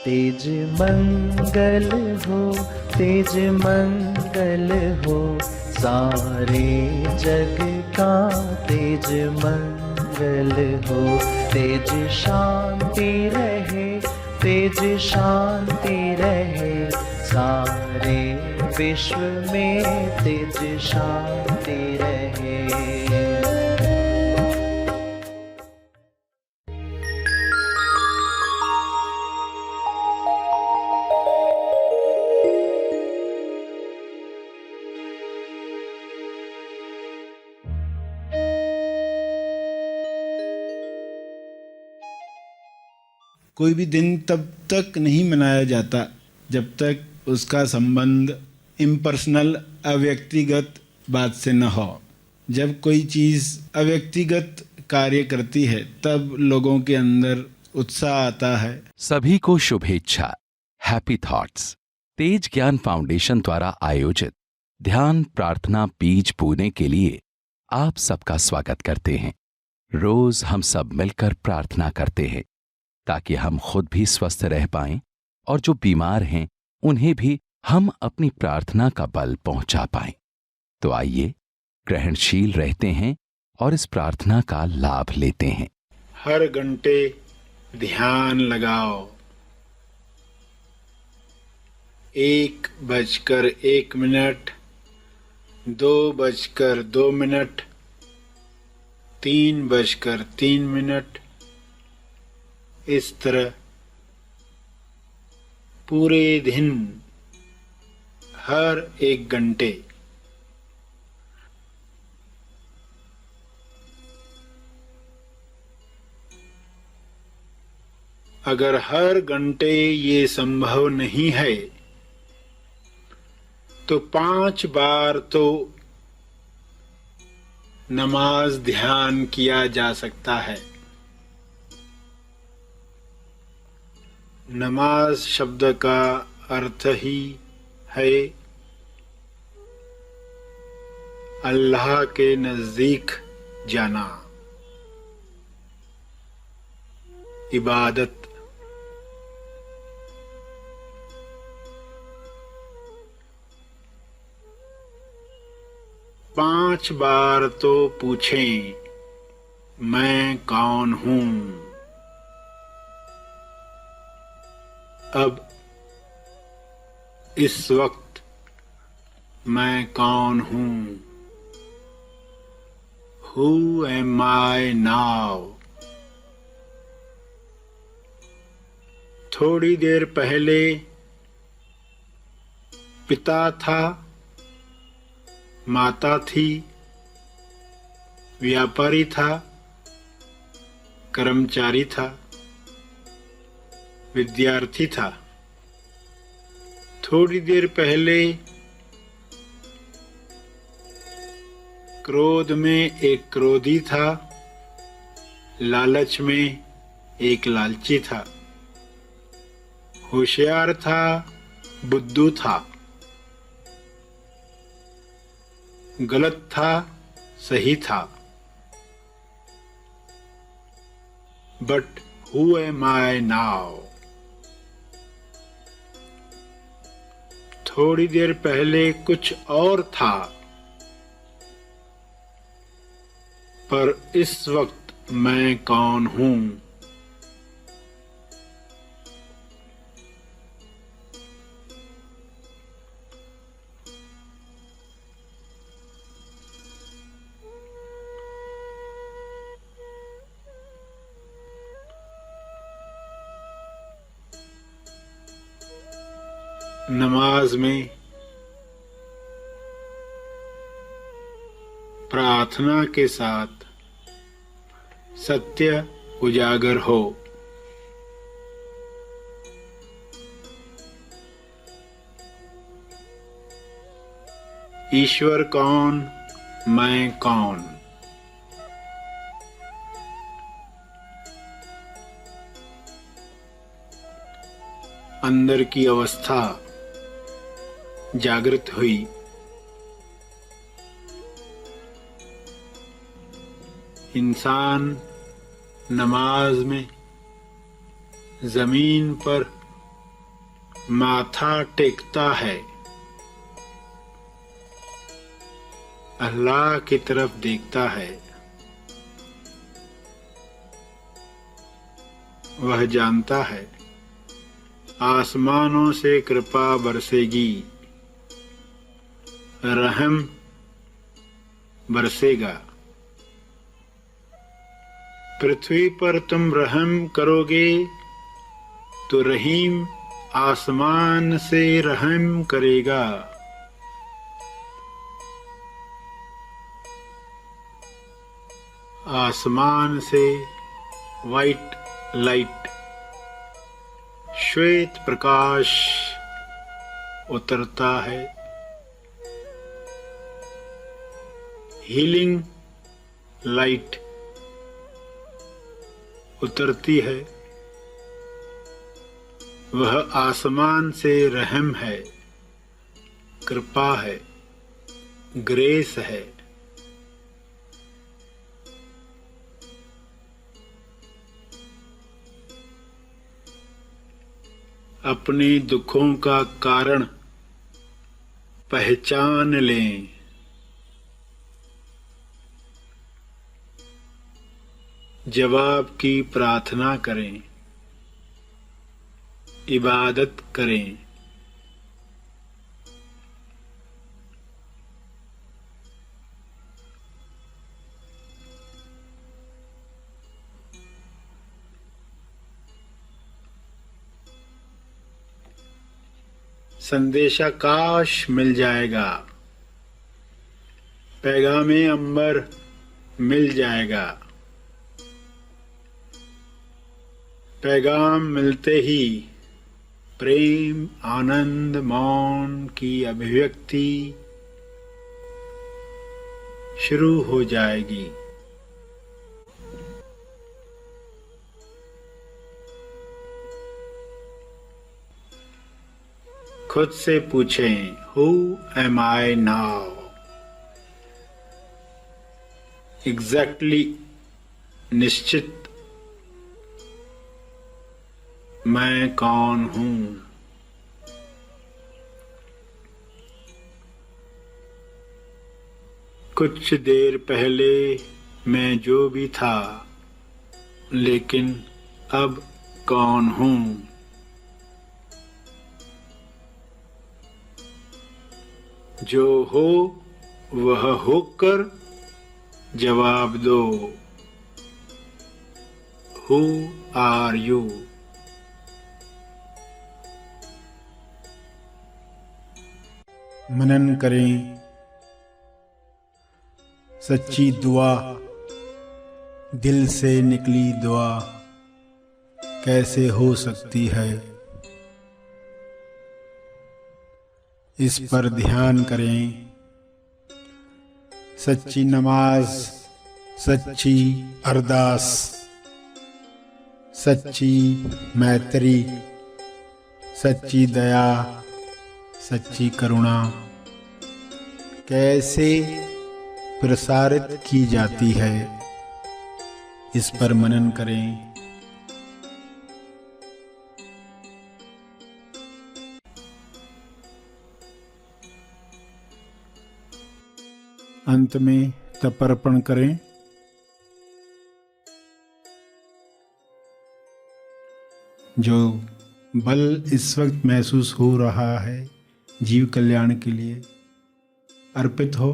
तेज मंगल हो, तेज मंगल हो, सारे जग का तेज मंगल हो। तेज शांति रहे, तेज शांति रहे, सारे विश्व में तेज शांति रहे। कोई भी दिन तब तक नहीं मनाया जाता जब तक उसका संबंध इम्पर्सनल, अव्यक्तिगत बात से न हो। जब कोई चीज़ अव्यक्तिगत कार्य करती है तब लोगों के अंदर उत्साह आता है। सभी को शुभेच्छा। हैप्पी थॉट्स तेज ज्ञान फाउंडेशन द्वारा आयोजित ध्यान प्रार्थना बीज बोने के लिए आप सबका स्वागत करते हैं। रोज हम सब मिलकर प्रार्थना करते हैं ताकि हम खुद भी स्वस्थ रह पाएं और जो बीमार हैं उन्हें भी हम अपनी प्रार्थना का बल पहुंचा पाएं। तो आइए ग्रहणशील रहते हैं और इस प्रार्थना का लाभ लेते हैं। हर घंटे ध्यान लगाओ। 1:01, 2:02, 3:03। इस तरह पूरे दिन हर 1 घंटे। अगर हर घंटे ये संभव नहीं है तो 5 बार तो नमाज ध्यान किया जा सकता है। नमाज शब्द का अर्थ ही है अल्लाह के नजदीक जाना, इबादत। पांच बार तो पूछें, मैं कौन हूं? अब इस वक्त मैं कौन हूं? Who am I now? थोड़ी देर पहले पिता था, माता थी, व्यापारी था, कर्मचारी था, विद्यार्थी था। थोड़ी देर पहले क्रोध में एक क्रोधी था, लालच में एक लालची था, होशियार था, बुद्धू था, गलत था, सही था। But who am I now? थोड़ी देर पहले कुछ और था, पर इस वक्त मैं कौन हूं? नमाज में प्रार्थना के साथ सत्य उजागर हो। ईश्वर कौन, मैं कौन? अंदर की अवस्था जागृत हुई। इंसान नमाज में जमीन पर माथा टेकता है, अल्लाह की तरफ देखता है, वह जानता है आसमानों से कृपा बरसेगी, रहम बरसेगा। पृथ्वी पर तुम रहम करोगे तो रहीम आसमान से रहम करेगा। आसमान से वाइट लाइट, श्वेत प्रकाश उतरता है, हीलिंग लाइट उतरती है। वह आसमान से रहम है, कृपा है, ग्रेस है। अपने दुखों का कारण पहचान लें, जवाब की प्रार्थना करें, इबादत करें। संदेशा काश मिल जाएगा, पैगामे अंबर मिल जाएगा। पैगाम मिलते ही प्रेम, आनंद, मौन की अभिव्यक्ति शुरू हो जाएगी। खुद से पूछें, Who am I now? Exactly, निश्चित मैं कौन हूँ? कुछ देर पहले मैं जो भी था, लेकिन अब कौन हूँ? जो हो वह होकर जवाब दो, Who are you? मनन करें, सच्ची दुआ, दिल से निकली दुआ कैसे हो सकती है, इस पर ध्यान करें। सच्ची नमाज, सच्ची अरदास, सच्ची मैत्री, सच्ची दया, सच्ची करुणा कैसे प्रसारित की जाती है, इस पर मनन करें। अंत में तर्पण करें। जो बल इस वक्त महसूस हो रहा है जीव कल्याण के लिए अर्पित हो।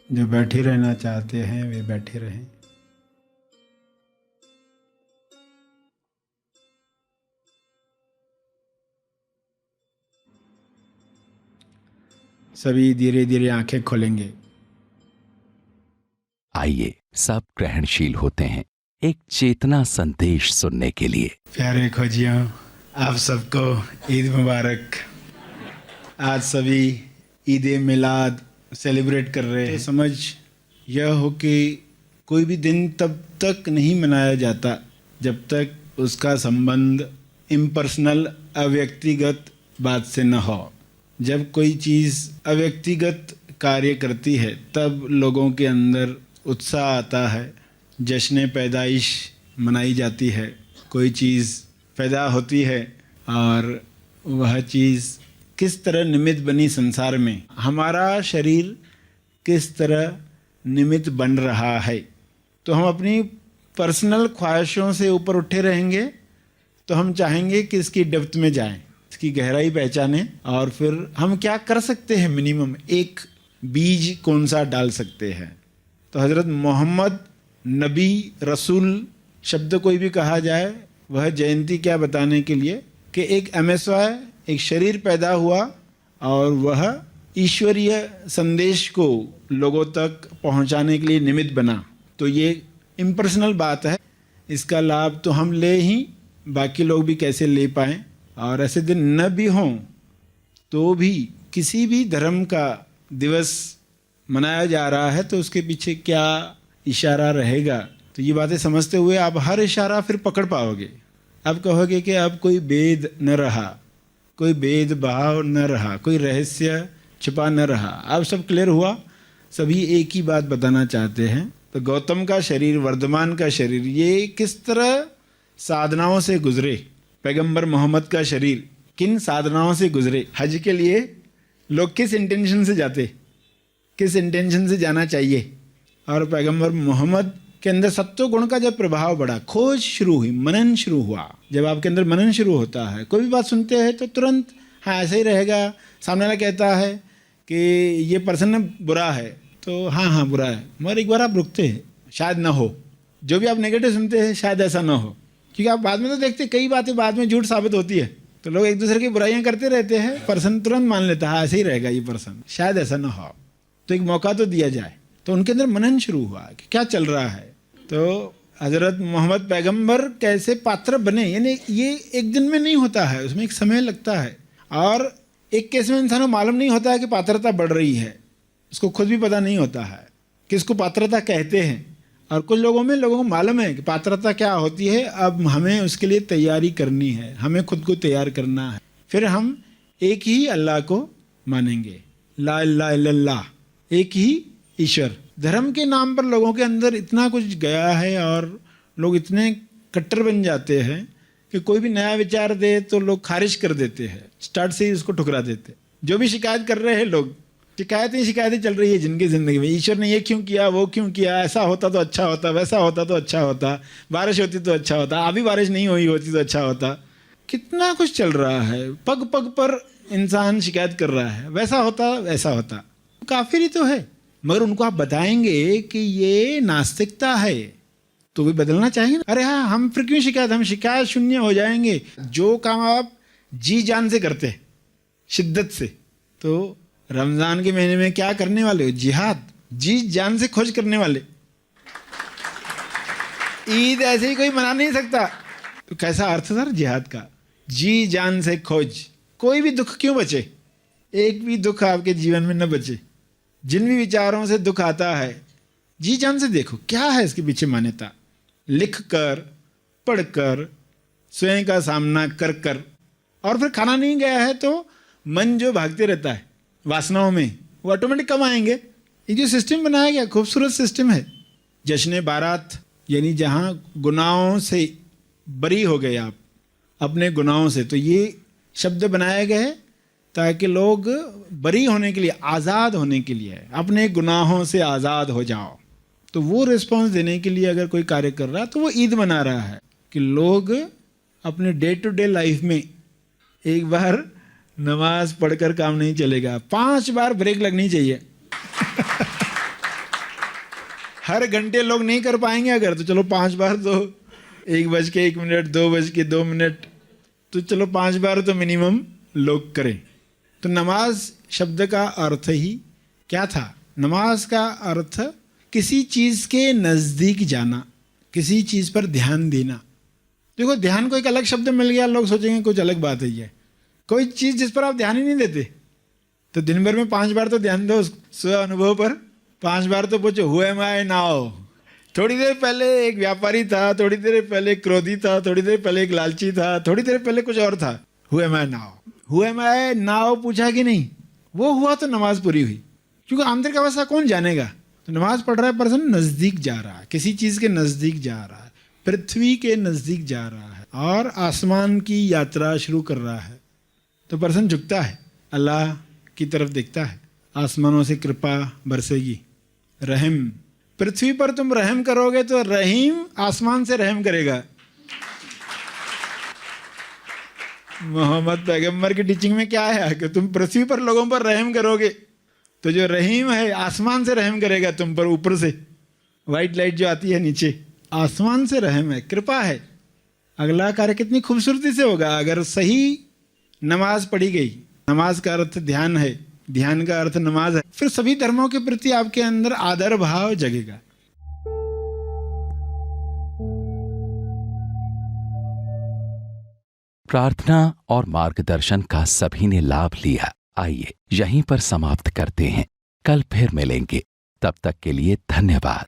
जो बैठे रहना चाहते हैं वे बैठे रहें। सभी धीरे धीरे आंखें खोलेंगे। आइए सब ग्रहणशील होते हैं एक चेतना संदेश सुनने के लिए। प्यारे खोजियों, आप सबको ईद मुबारक। आज सभी ईद मिलाद सेलिब्रेट कर रहे हैं। समझ यह हो कि कोई भी दिन तब तक नहीं मनाया जाता जब तक उसका संबंध इम्पर्सनल, अव्यक्तिगत बात से न हो। जब कोई चीज़ अव्यक्तिगत कार्य करती है तब लोगों के अंदर उत्साह आता है, जश्न पैदाइश मनाई जाती है। कोई चीज़ पैदा होती है और वह चीज़ किस तरह निमित्त बनी संसार में, हमारा शरीर किस तरह निमित्त बन रहा है। तो हम अपनी पर्सनल ख्वाहिशों से ऊपर उठे रहेंगे तो हम चाहेंगे कि इसकी डेप्थ में जाएं, इसकी गहराई पहचानें और फिर हम क्या कर सकते हैं, मिनिमम एक बीज कौन सा डाल सकते हैं। तो हज़रत मोहम्मद नबी रसूल शब्द कोई भी कहा जाए वह जयंती क्या बताने के लिए कि एक MSY एक शरीर पैदा हुआ और वह ईश्वरीय संदेश को लोगों तक पहुंचाने के लिए निमित्त बना। तो ये इम्पर्सनल बात है, इसका लाभ तो हम ले ही, बाकी लोग भी कैसे ले पाएँ। और ऐसे दिन न भी हों तो भी किसी भी धर्म का दिवस मनाया जा रहा है तो उसके पीछे क्या इशारा रहेगा, तो ये बातें समझते हुए आप हर इशारा फिर पकड़ पाओगे। आप कहोगे कि अब कोई भेद न रहा, कोई भेदभाव न रहा, कोई रहस्य छिपा न रहा, अब सब क्लियर हुआ, सभी एक ही बात बताना चाहते हैं। तो गौतम का शरीर, वर्धमान का शरीर, ये किस तरह साधनाओं से गुजरे, पैगंबर मोहम्मद का शरीर किन साधनाओं से गुजरे। हज के लिए लोग किस इंटेंशन से जाते, किस इंटेंशन से जाना चाहिए, और पैगंबर मोहम्मद के अंदर सत्व गुण का जब प्रभाव बढ़ा, खोज शुरू हुई, मनन शुरू हुआ। जब आपके अंदर मनन शुरू होता है, कोई भी बात सुनते हैं तो तुरंत हाँ ऐसे ही रहेगा, सामने वाला कहता है कि ये पर्सन बुरा है तो हाँ बुरा है, मगर एक बार आप रुकते हैं, शायद ना हो, जो भी आप नेगेटिव सुनते हैं शायद ऐसा ना हो, क्योंकि आप बाद में तो देखते कई बातें बाद में झूठ साबित होती है। तो लोग एक दूसरे की बुराइयां करते रहते हैं, पर्सन तुरंत मान लेता है ऐसे ही रहेगा ये पर्सन, शायद ऐसा ना हो, तो एक मौका तो दिया जाए। तो उनके अंदर मनन शुरू हुआ कि क्या चल रहा है। तो हज़रत मोहम्मद पैगंबर कैसे पात्र बने, यानी ये एक दिन में नहीं होता है, उसमें एक समय लगता है। और एक केस में इंसान को मालूम नहीं होता है कि पात्रता बढ़ रही है, उसको खुद भी पता नहीं होता है कि इसको पात्रता कहते हैं। और कुछ लोगों को मालूम है कि पात्रता क्या होती है, अब हमें उसके लिए तैयारी करनी है, हमें खुद को तैयार करना है, फिर हम एक ही अल्लाह को मानेंगे, ला इलाहा इल्लल्लाह, एक ही ईश्वर। धर्म के नाम पर लोगों के अंदर इतना कुछ गया है और लोग इतने कट्टर बन जाते हैं कि कोई भी नया विचार दे तो लोग खारिज कर देते हैं, स्टार्ट से ही उसको ठुकरा देते। जो भी शिकायत कर रहे हैं लोग, शिकायतें चल रही है जिनकी ज़िंदगी में, ईश्वर ने ये क्यों किया, वो क्यों किया, ऐसा होता तो अच्छा होता, वैसा होता तो अच्छा होता, बारिश होती तो अच्छा होता, अभी बारिश नहीं हुई होती तो अच्छा होता। कितना कुछ चल रहा है, पग पग पर इंसान शिकायत कर रहा है, वैसा होता वैसा होता। काफिर ही तो है, मगर उनको आप बताएंगे कि ये नास्तिकता है तो भी बदलना चाहिए ना। अरे हाँ, हम फिर क्यों शिकायत, हम शिकायत शून्य हो जाएंगे। जो काम आप जी जान से करते, शिद्दत से, तो रमज़ान के महीने में क्या करने वाले हो, जिहाद, जी जान से खोज करने वाले। ईद ऐसे ही कोई मना नहीं सकता, तो कैसा अर्थ था जिहाद का, जी जान से खोज। कोई भी दुख क्यों बचे, एक भी दुख आपके जीवन में न बचे। जिन भी विचारों से दुख आता है, जी जान से देखो क्या है इसके पीछे मान्यता, लिख कर, पढ़ कर, स्वयं का सामना कर कर। और फिर खाना नहीं गया है तो मन जो भागते रहता है वासनाओं में, वो ऑटोमेटिक कम आएंगे। ये जो सिस्टम बनाया गया, खूबसूरत सिस्टम है। जश्न बारात, यानी जहाँ गुनाहों से बरी हो गए आप अपने गुनाहों से, तो ये शब्द बनाए गए ताकि लोग बरी होने के लिए, आज़ाद होने के लिए, अपने गुनाहों से आज़ाद हो जाओ। तो वो रिस्पॉन्स देने के लिए अगर कोई कार्य कर रहा है तो वो ईद मना रहा है कि लोग अपने डे टू डे लाइफ में एक बार नमाज पढ़कर काम नहीं चलेगा, 5 बार ब्रेक लगनी चाहिए। हर घंटे लोग नहीं कर पाएंगे अगर, तो चलो 5 बार, तो 1:01, 2:02, तो चलो 5 बार तो मिनिमम लोग करें। तो नमाज शब्द का अर्थ ही क्या था, नमाज का अर्थ किसी चीज़ के नज़दीक जाना, किसी चीज़ पर ध्यान देना। देखो, ध्यान को एक अलग शब्द मिल गया, लोग सोचेंगे कुछ अलग बात है ये, कोई चीज़ जिस पर आप ध्यान ही नहीं देते। तो दिन भर में 5 बार तो ध्यान दो स्व अनुभव पर, 5 बार तो पूछो हु एम आई नाउ। थोड़ी देर पहले एक व्यापारी था, थोड़ी देर पहले क्रोधी था, थोड़ी देर पहले एक लालची था, थोड़ी देर पहले कुछ और था। Who am I now, who am I now पूछा कि नहीं, वो हुआ तो नमाज पूरी हुई। क्योंकि आंतरिक अवस्था कौन जानेगा। तो नमाज पढ़ रहा है पर्सन, नज़दीक जा रहा है, किसी चीज़ के नज़दीक जा रहा है, पृथ्वी के नज़दीक जा रहा है। और आसमान की यात्रा शुरू कर रहा है, तो पर्सन झुकता है, अल्लाह की तरफ देखता है, आसमानों से कृपा बरसेगी, रहम। पृथ्वी पर तुम रहम करोगे तो रहीम आसमान से रहम करेगा। मोहम्मद पैगंबर की टीचिंग में क्या है कि तुम पृथ्वी पर लोगों पर रहम करोगे तो जो रहीम है आसमान से रहम करेगा तुम पर, ऊपर से वाइट लाइट जो आती है नीचे, आसमान से रहम है, कृपा है। अगला कार्य कितनी खूबसूरती से होगा अगर सही नमाज पढ़ी गई। नमाज का अर्थ ध्यान है, ध्यान का अर्थ नमाज है, फिर सभी धर्मों के प्रति आपके अंदर आदर भाव जगेगा। प्रार्थना और मार्गदर्शन का सभी ने लाभ लिया। आइए यहीं पर समाप्त करते हैं, कल फिर मिलेंगे, तब तक के लिए धन्यवाद।